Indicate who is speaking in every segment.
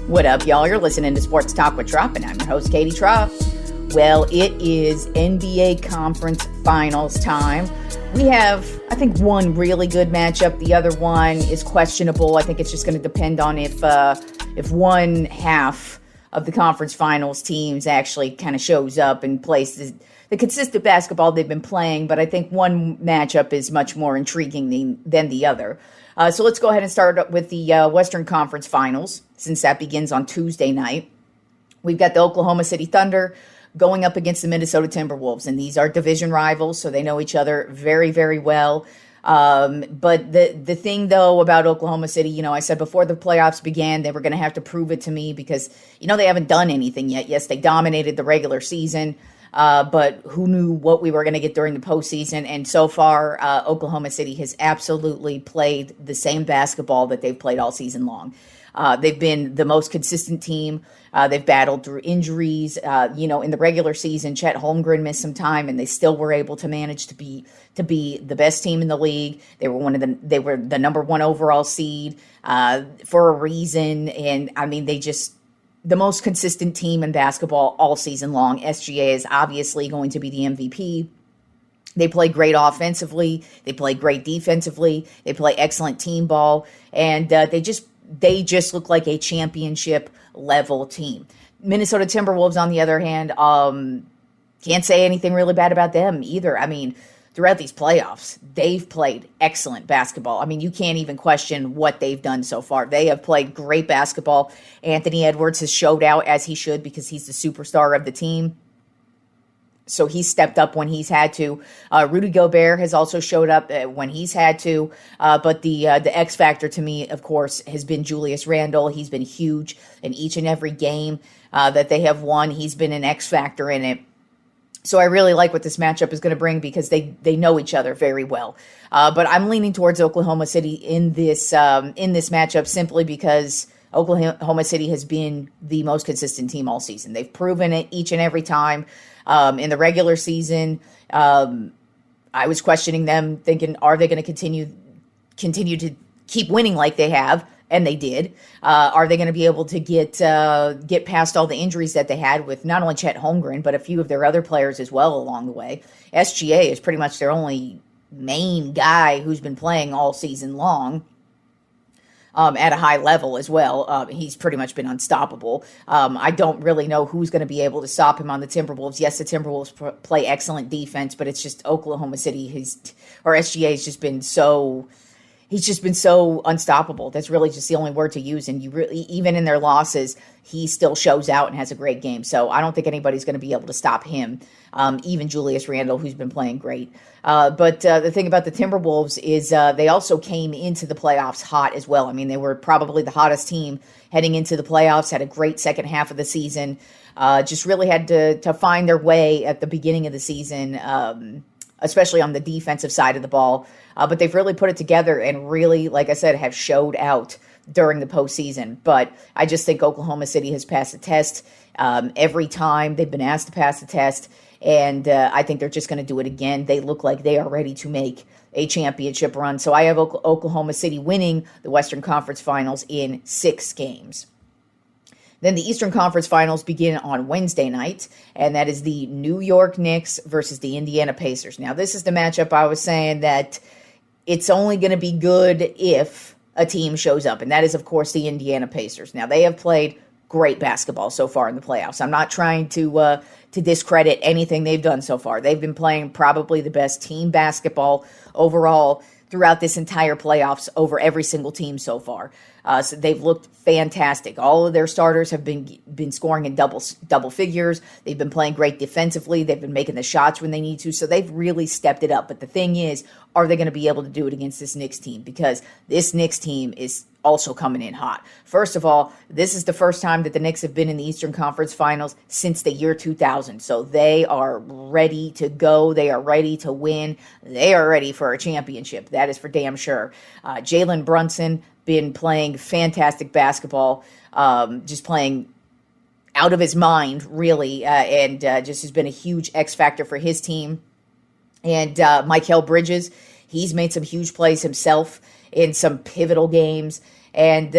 Speaker 1: What up, y'all? You're listening to Sports Talk with Tropp, and I'm your host, Katie Tropp. Well, it is NBA Conference Finals time. We have, I think, one really good matchup. The other one is questionable. I think it's just going to depend on if one half of the conference finals teams actually kind of shows up and plays the consistent basketball they've been playing. But I think one matchup is much more intriguing than the other. So let's go ahead and start with the Western Conference Finals, since that begins on Tuesday night. We've got the Oklahoma City Thunder going up against the Minnesota Timberwolves, and these are division rivals, so they know each other very, very well. But the thing, though, about Oklahoma City, I said before the playoffs began, they were going to have to prove it to me because, they haven't done anything yet. Yes, they dominated the regular season, but who knew what we were going to get during the postseason? And so far, Oklahoma City has absolutely played the same basketball that they've played all season long. They've been the most consistent team. They've battled through injuries. In the regular season, Chet Holmgren missed some time, and they still were able to manage to be the best team in the league. They were the number one overall seed for a reason, and the most consistent team in basketball all season long. SGA is obviously going to be the MVP. They play great offensively. They play great defensively. They play excellent team ball, and they just look like a championship level team. Minnesota Timberwolves, on the other hand, can't say anything really bad about them either. Throughout these playoffs, they've played excellent basketball. You can't even question what they've done so far. They have played great basketball. Anthony Edwards has showed out as he should because he's the superstar of the team. So he's stepped up when he's had to. Rudy Gobert has also showed up when he's had to. But the X factor to me, of course, has been Julius Randle. He's been huge in each and every game that they have won. He's been an X factor in it. So I really like what this matchup is going to bring because they know each other very well. But I'm leaning towards Oklahoma City in this matchup simply because Oklahoma City has been the most consistent team all season. They've proven it each and every time. In the regular season, I was questioning them, thinking, are they going to continue to keep winning like they have? And they did. Are they going to be able to get past all the injuries that they had with not only Chet Holmgren, but a few of their other players as well along the way? SGA is pretty much their only main guy who's been playing all season long. At a high level as well. He's pretty much been unstoppable. I don't really know who's going to be able to stop him on the Timberwolves. Yes, the Timberwolves play excellent defense, but it's just Oklahoma City, SGA has just been so... He's just been so unstoppable. That's really just the only word to use. And even in their losses, he still shows out and has a great game. So I don't think anybody's going to be able to stop him. Even Julius Randle, who's been playing great. But the thing about the Timberwolves is they also came into the playoffs hot as well. They were probably the hottest team heading into the playoffs, had a great second half of the season, just really had to find their way at the beginning of the season, especially on the defensive side of the ball. But they've really put it together and really, like I said, have showed out during the postseason. But I just think Oklahoma City has passed the test every time they've been asked to pass the test. And I think they're just going to do it again. They look like they are ready to make a championship run. So I have Oklahoma City winning the Western Conference Finals in 6 games. Then the Eastern Conference Finals begin on Wednesday night, and that is the New York Knicks versus the Indiana Pacers. Now, this is the matchup I was saying that it's only going to be good if a team shows up, and that is, of course, the Indiana Pacers. Now, they have played great basketball so far in the playoffs. I'm not trying to discredit anything they've done so far. They've been playing probably the best team basketball overall throughout this entire playoffs over every single team so far. So they've looked fantastic. All of their starters have been scoring in double figures. They've been playing great defensively. They've been making the shots when they need to. So they've really stepped it up. But the thing is, are they going to be able to do it against this Knicks team? Because this Knicks team is also coming in hot. First of all, this is the first time that the Knicks have been in the Eastern Conference Finals since the year 2000. So they are ready to go. They are ready to win. They are ready for a championship. That is for damn sure. Jalen Brunson been playing fantastic basketball, just playing out of his mind, really, and just has been a huge X factor for his team. And Mikal Bridges, he's made some huge plays himself. in some pivotal games. And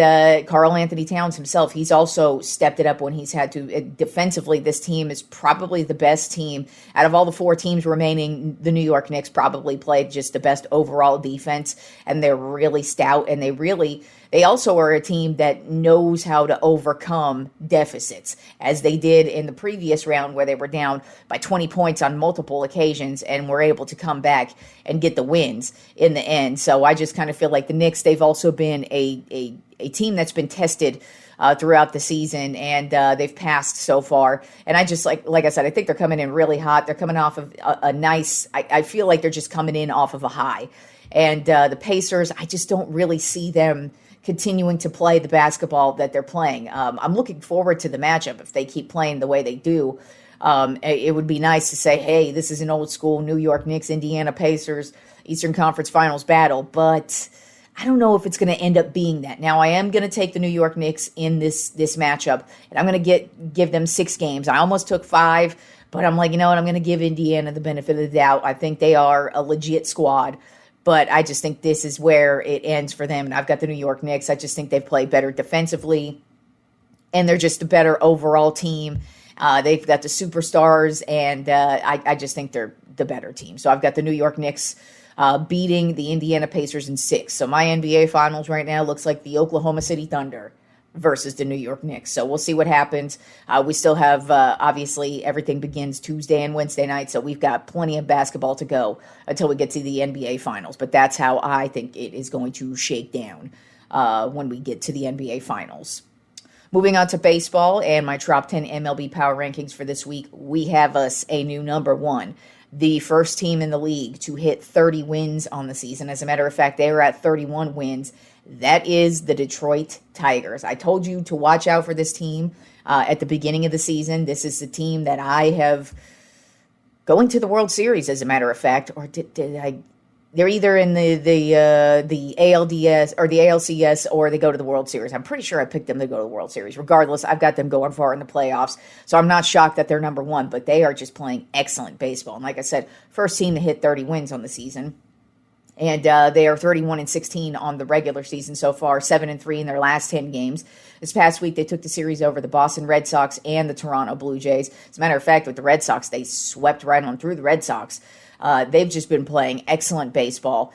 Speaker 1: Karl Anthony Towns himself, he's also stepped it up when he's had to. Defensively, this team is probably the best team. Out of all the 4 teams remaining, the New York Knicks probably played just the best overall defense, and they're really stout, and they also are a team that knows how to overcome deficits, as they did in the previous round where they were down by 20 points on multiple occasions and were able to come back and get the wins in the end. So I just kind of feel like the Knicks, they've also been a team that's been tested throughout the season, and they've passed so far. And I just, like I said, I think they're coming in really hot. They're coming off of a nice, I feel like they're just coming in off of a high. And the Pacers, I just don't really see them continuing to play the basketball that they're playing. I'm looking forward to the matchup if they keep playing the way they do. It would be nice to say, hey, this is an old school New York Knicks, Indiana Pacers, Eastern Conference Finals battle, but I don't know if it's going to end up being that. Now, I am going to take the New York Knicks in this matchup, and I'm going to give them 6 games. I almost took 5, but I'm like, you know what, I'm going to give Indiana the benefit of the doubt. I think they are a legit squad. But I just think this is where it ends for them. And I've got the New York Knicks. I just think they've played better defensively. And they're just a better overall team. They've got the superstars. And I just think they're the better team. So I've got the New York Knicks beating the Indiana Pacers in 6. So my NBA Finals right now looks like the Oklahoma City Thunder versus the New York Knicks. So we'll see what happens. We still have, obviously, everything begins Tuesday and Wednesday night, so we've got plenty of basketball to go until we get to the NBA Finals. But that's how I think it is going to shake down when we get to the NBA Finals. Moving on to baseball and my top 10 MLB Power Rankings for this week, we have us a new number 1. The first team in the league to hit 30 wins on the season. As a matter of fact, they were at 31 wins. That is the Detroit Tigers. I told you to watch out for this team at the beginning of the season. This is the team that I have going to the World Series, as a matter of fact. Or did I? They're either in the ALDS or the ALCS, or they go to the World Series. I'm pretty sure I picked them to go to the World Series. Regardless, I've got them going far in the playoffs. So I'm not shocked that they're number 1, but they are just playing excellent baseball. And like I said, first team to hit 30 wins on the season. And they are 31-16 on the regular season so far, 7-3 in their last 10 games. This past week, they took the series over the Boston Red Sox and the Toronto Blue Jays. As a matter of fact, with the Red Sox, they swept right on through the Red Sox. They've just been playing excellent baseball.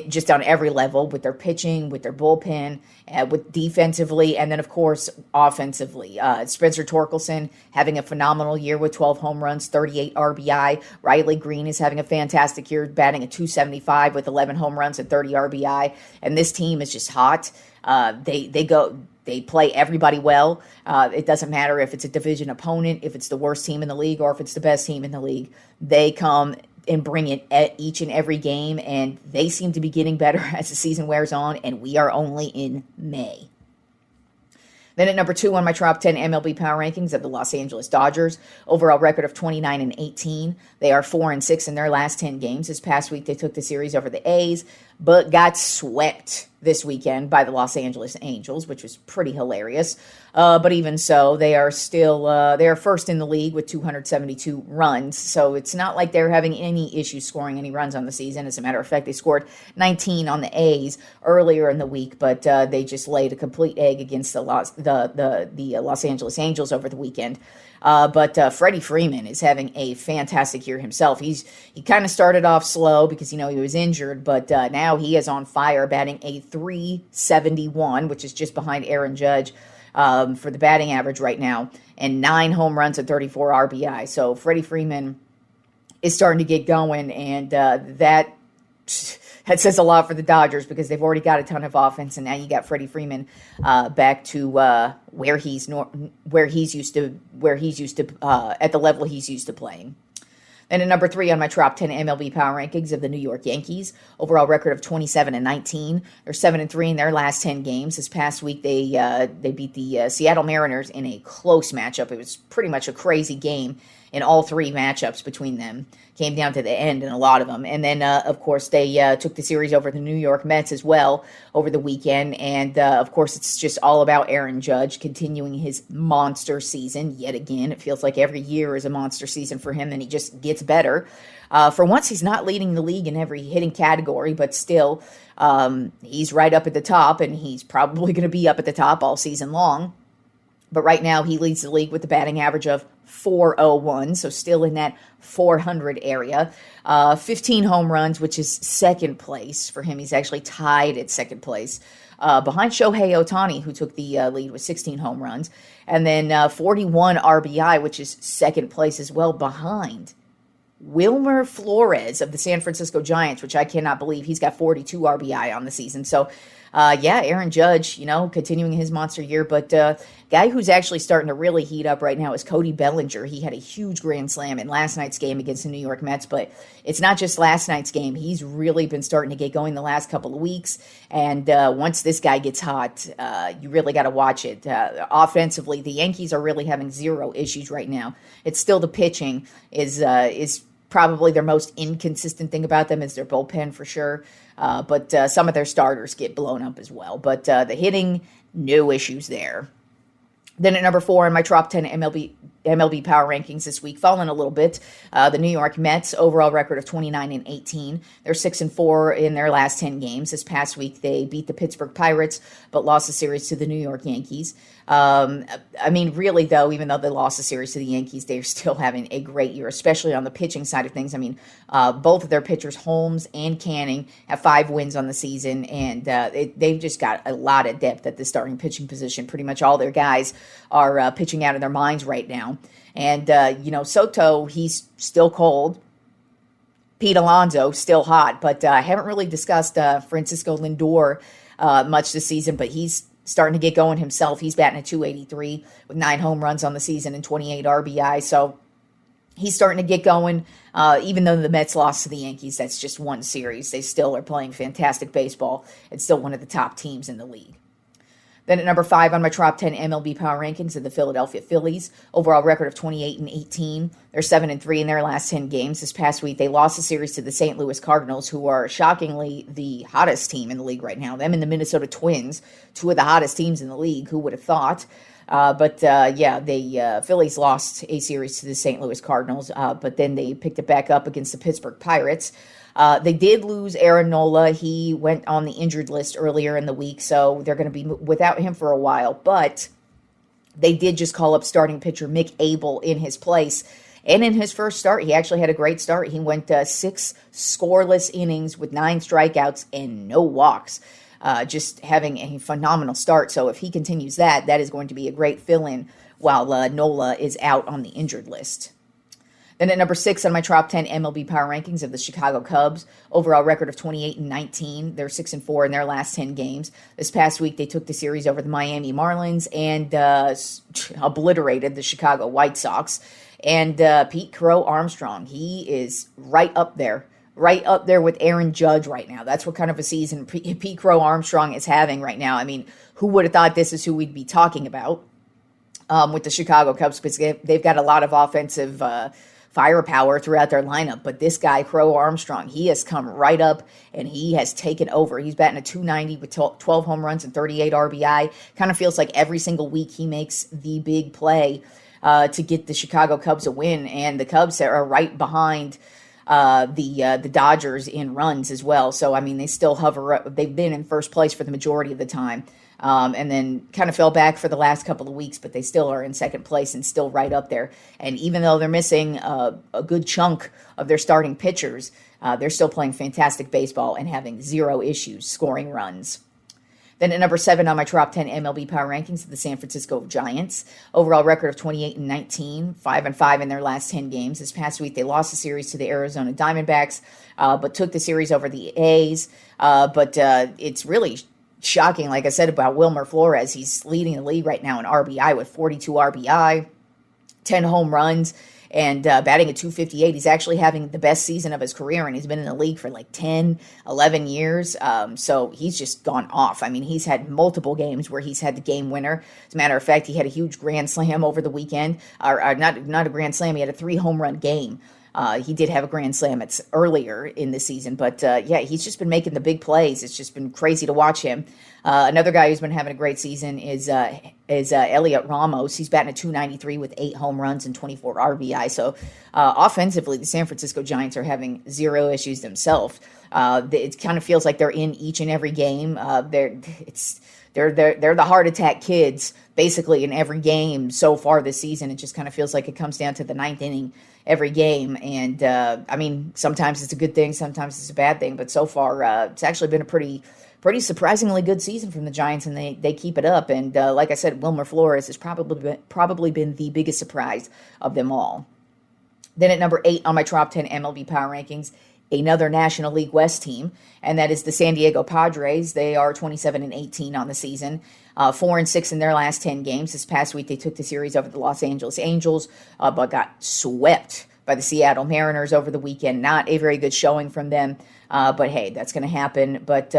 Speaker 1: Just on every level, with their pitching, with their bullpen, with defensively, and then, of course, offensively. Spencer Torkelson having a phenomenal year with 12 home runs, 38 RBI. Riley Green is having a fantastic year, batting a .275 with 11 home runs and 30 RBI. And this team is just hot. They play everybody well. It doesn't matter if it's a division opponent, if it's the worst team in the league, or if it's the best team in the league. They come and bring it at each and every game, and they seem to be getting better as the season wears on, and we are only in May. Then at number 2 on my top 10 MLB Power Rankings of the Los Angeles Dodgers, overall record of 29-18. They are 4-6 in their last 10 games. This past week, they took the series over the A's, but got swept this weekend by the Los Angeles Angels, which was pretty hilarious. But even so, they are still they are first in the league with 272 runs. So it's not like they're having any issues scoring any runs on the season. As a matter of fact, they scored 19 on the A's earlier in the week, but they just laid a complete egg against the Los Angeles Angels over the weekend. But Freddie Freeman is having a fantastic year himself. He kind of started off slow because, he was injured, but now he is on fire, batting a .371, which is just behind Aaron Judge for the batting average right now, and 9 home runs and 34 RBI. So Freddie Freeman is starting to get going, and that says a lot for the Dodgers because they've already got a ton of offense, and now you got Freddie Freeman back to where he's used to at the level he's used to playing. And at number 3 on my top 10 MLB Power Rankings of the New York Yankees, overall record of 27-19. They're 7-3 in their last 10 games. This past week, they beat the Seattle Mariners in a close matchup. It was pretty much a crazy game in all three matchups between them. Came down to the end in a lot of them. And then, of course, they took the series over the New York Mets as well over the weekend. And, of course, it's just all about Aaron Judge continuing his monster season. Yet again, it feels like every year is a monster season for him, and he just gets better. For once, he's not leading the league in every hitting category, but still, he's right up at the top, and he's probably going to be up at the top all season long. But right now, he leads the league with a batting average of .401, so still in that 400 area. 15 home runs, which is second place for him. He's actually tied at second place behind Shohei Ohtani, who took the lead with 16 home runs. And then 41 RBI, which is second place as well, behind Wilmer Flores of the San Francisco Giants, which I cannot believe. He's got 42 RBI on the season. So, Aaron Judge, continuing his monster year. But guy who's actually starting to really heat up right now is Cody Bellinger. He had a huge grand slam in last night's game against the New York Mets. But it's not just last night's game. He's really been starting to get going the last couple of weeks. And once this guy gets hot, you really got to watch it. Offensively, the Yankees are really having zero issues right now. It's still the pitching is probably their most inconsistent thing about them is their bullpen for sure. But some of their starters get blown up as well. But the hitting, no issues there. Then at number 4 in my Tropp 10 MLB Power Rankings this week, falling a little bit, the New York Mets, overall record of 29-18. They're 6-4 in their last 10 games. This past week, they beat the Pittsburgh Pirates, but lost the series to the New York Yankees. Really, though, even though they lost the series to the Yankees, they're still having a great year, especially on the pitching side of things. Both of their pitchers, Holmes and Canning, have 5 wins on the season, and they've just got a lot of depth at the starting pitching position. Pretty much all their guys are pitching out of their minds right now. And, Soto, he's still cold. Pete Alonso, still hot. But I haven't really discussed Francisco Lindor much this season, but he's starting to get going himself. He's batting at .283 with 9 home runs on the season and 28 RBI. So he's starting to get going. Even though the Mets lost to the Yankees, that's just one series. They still are playing fantastic baseball. It's still one of the top teams in the league. Then at number 5 on my Tropp 10 MLB Power Rankings are the Philadelphia Phillies. Overall record of 28-18. They're 7-3 in their last 10 games. This past week, they lost the series to the St. Louis Cardinals, who are shockingly the hottest team in the league right now. Them and the Minnesota Twins, 2 of the hottest teams in the league. Who would have thought? The Phillies lost a series to the St. Louis Cardinals, but then they picked it back up against the Pittsburgh Pirates. They did lose Aaron Nola. He went on the injured list earlier in the week, so they're going to be without him for a while. But they did just call up starting pitcher Mick Abel in his place. And in his first start, he actually had a great start. He went 6 scoreless innings with 9 strikeouts and no walks. Just having a phenomenal start. So if he continues that is going to be a great fill-in while Nola is out on the injured list. Then at number 6 on my Tropp 10 MLB Power Rankings of the Chicago Cubs, overall record of 28-19. They're 6-4 in their last 10 games. This past week, they took the series over the Miami Marlins and obliterated the Chicago White Sox. And Pete Crow Armstrong, he is right up there with Aaron Judge right now. That's what kind of a season Pete Crow Armstrong is having right now. Who would have thought this is who we'd be talking about with the Chicago Cubs, because they've got a lot of offensive firepower throughout their lineup. But this guy, Crow Armstrong, he has come right up and he has taken over. He's batting a .290 with 12 home runs and 38 RBI. Kind of feels like every single week he makes the big play to get the Chicago Cubs a win. And the Cubs are right behind the Dodgers in runs as well. So, they still hover up. They've been in first place for the majority of the time. And then kind of fell back for the last couple of weeks, but they still are in second place and still right up there. And even though they're missing a good chunk of their starting pitchers, they're still playing fantastic baseball and having zero issues scoring runs. Then at number 7 on my Tropp 10 MLB Power Rankings of the San Francisco Giants. Overall record of 28-19, 5-5 in their last 10 games. This past week, they lost the series to the Arizona Diamondbacks, but took the series over the A's. It's really shocking, like I said, about Wilmer Flores. He's leading the league right now in RBI with 42 RBI, 10 home runs, and batting at 258. He's actually having the best season of his career, and he's been in the league for like 10, 11 years. So he's just gone off. I mean, he's had multiple games where he's had the game winner. As a matter of fact, he had a huge grand slam over the weekend, or not a grand slam. He had a 3 home run game. He did have a grand slam earlier in the season, but yeah, he's just been making the big plays. It's just been crazy to watch him. Another guy who's been having a great season is Elliot Ramos. He's batting at 293 with 8 home runs and 24 RBI. So offensively, the San Francisco Giants are having zero issues themselves. It kind of feels like they're in each and every game. They're the heart attack kids basically in every game so far this season. It just kind of feels like it comes down to the 9th inning every game. And I mean, sometimes it's a good thing, sometimes it's a bad thing. But so far, it's actually been a pretty surprisingly good season from the Giants, and they keep it up. And like I said, Wilmer Flores has probably been the biggest surprise of them all. Then at number 8 on my Tropp 10 MLB Power Rankings, another National League West team, and that is the San Diego Padres. They are 27-18 on the season, 4-6 in their last 10 games. This past week, they took the series over the Los Angeles Angels, but got swept by the Seattle Mariners over the weekend. Not a very good showing from them, but hey, that's going to happen. But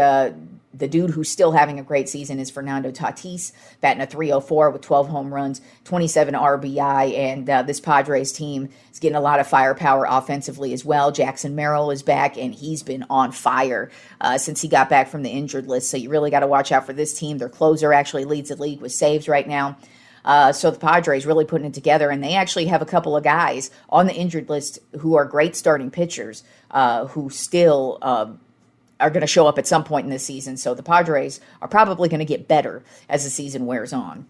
Speaker 1: the dude who's still having a great season is Fernando Tatis, batting a 304 with 12 home runs, 27 RBI, and this Padres team is getting a lot of firepower offensively as well. Jackson Merrill is back, and he's been on fire since he got back from the injured list, so you really got to watch out for this team. Their closer actually leads the league with saves right now. So the Padres really putting it together, and they actually have a couple of guys on the injured list who are great starting pitchers who still are going to show up at some point in this season. So the Padres are probably going to get better as the season wears on.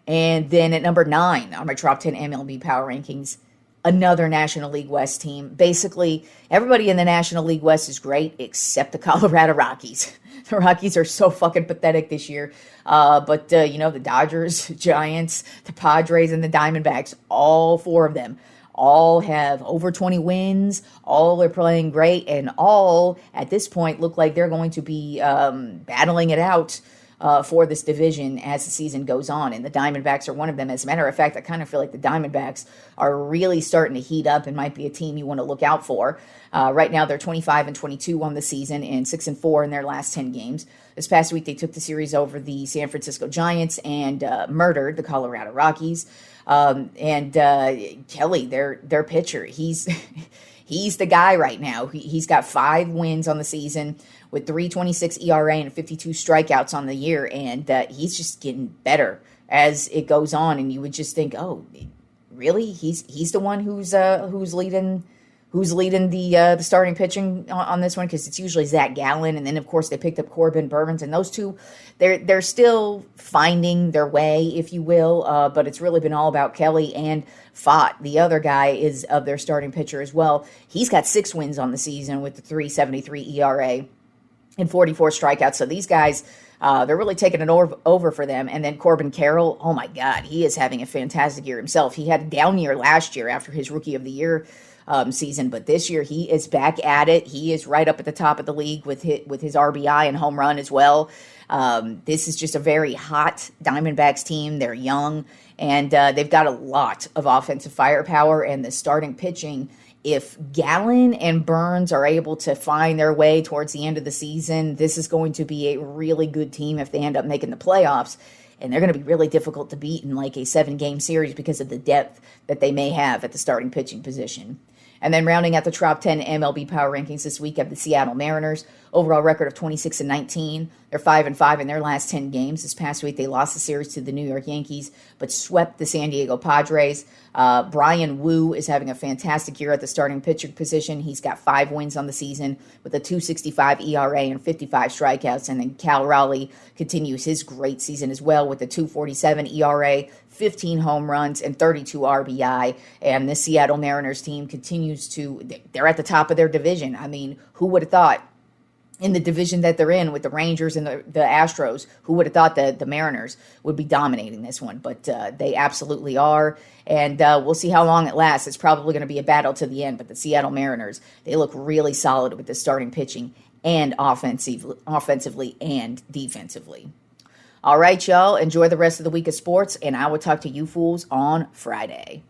Speaker 1: And then at number 9 on my Tropp 10 MLB Power Rankings, another National League West team. Basically, everybody in the National League West is great except the Colorado Rockies. The Rockies are so fucking pathetic this year. But the Dodgers, Giants, the Padres, and the Diamondbacks, all 4 of them, all have over 20 wins, all are playing great, and all, at this point, look like they're going to be battling it out for this division as the season goes on, and the Diamondbacks are one of them. As a matter of fact, I kind of feel like the Diamondbacks are really starting to heat up and might be a team you want to look out for. Right now, they're 25-22 on the season and 6-4 in their last 10 games. This past week, they took the series over the San Francisco Giants and murdered the Colorado Rockies. Kelly, their pitcher, he's the guy right now. He's got 5 wins on the season with 3.26 ERA and 52 strikeouts on the year, and he's just getting better as it goes on. And you would just think, oh, really? He's the one who's leading the starting pitching on this one, because it's usually Zach Gallen, and then of course they picked up Corbin Burns, and those two, they're still finding their way, if you will, but it's really been all about Kelly and Fott. The other guy is of their starting pitcher as well. He's got 6 wins on the season with the 3.73 ERA and 44 strikeouts. So these guys, they're really taking it over for them. And then Corbin Carroll, oh my God, he is having a fantastic year himself. He had a down year last year after his Rookie of the Year season, but this year he is back at it. He is right up at the top of the league with his RBI and home run as well. This is just a very hot Diamondbacks team. They're young, and they've got a lot of offensive firepower, and the starting pitching, if Gallen and Burns are able to find their way towards the end of the season, this is going to be a really good team if they end up making the playoffs. And they're going to be really difficult to beat in like a 7-game series because of the depth that they may have at the starting pitching position. And then rounding out the Tropp 10 MLB Power Rankings this week have the Seattle Mariners. Overall record of 26-19. They're 5-5 in their last 10 games. This past week, they lost the series to the New York Yankees, but swept the San Diego Padres. Brian Wu is having a fantastic year at the starting pitcher position. He's got 5 wins on the season with a 2.65 ERA and 55 strikeouts. And then Cal Raleigh continues his great season as well with a 2.47 ERA, 15 home runs, and 32 RBI. And the Seattle Mariners team continues they're at the top of their division. I mean, who would have thought? In the division that they're in with the Rangers and the Astros, who would have thought that the Mariners would be dominating this one? But they absolutely are, and we'll see how long it lasts. It's probably going to be a battle to the end, but the Seattle Mariners, they look really solid with the starting pitching and offensively and defensively. All right, y'all, enjoy the rest of the week of sports, and I will talk to you fools on Friday.